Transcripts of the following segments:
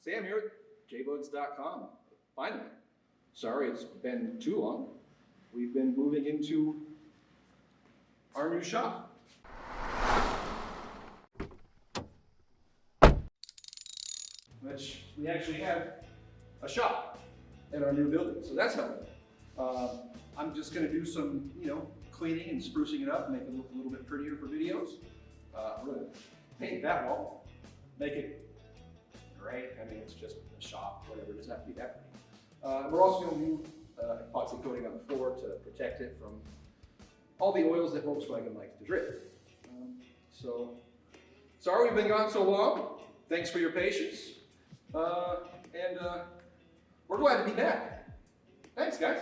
Sam here at JBugs.com. Finally. Sorry it's been too long. We've been moving into our new shop. Which we actually have a shop in our new building, so that's helpful. I'm just going to do some, cleaning and sprucing it up, make it look a little bit prettier for videos. We're going to paint that wall, make it gray. I mean, it's just a shop, whatever. It doesn't have to be that pretty. We're also going to do epoxy coating on the floor to protect it from all the oils that Volkswagen likes to drip. So, sorry we've been gone so long. Thanks for your patience. And we're glad to be back. Thanks, guys.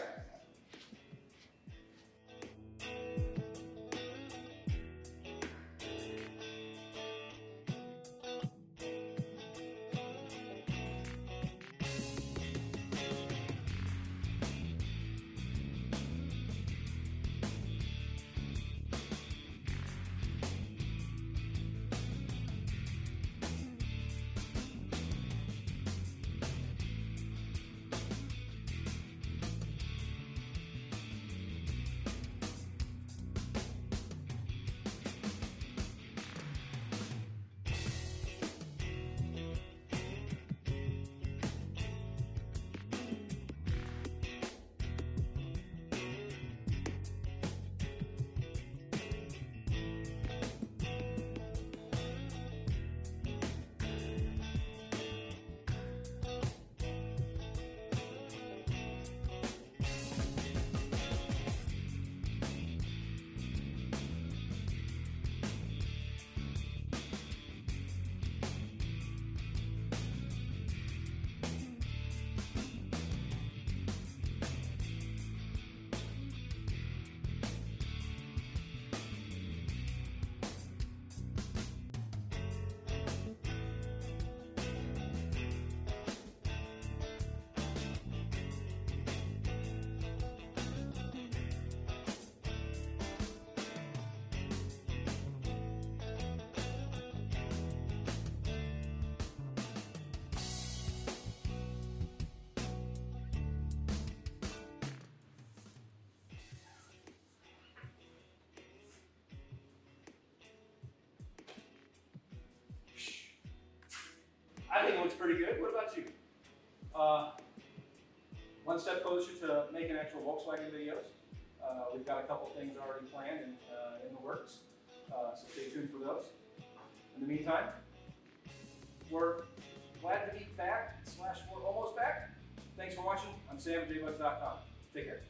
I think it looks pretty good. What about you? One step closer to making actual Volkswagen videos. We've got a couple things already planned and in the works, so stay tuned for those. In the meantime, we're glad to be back, / we're almost back. Thanks for watching. I'm Sam at JBugs.com. Take care.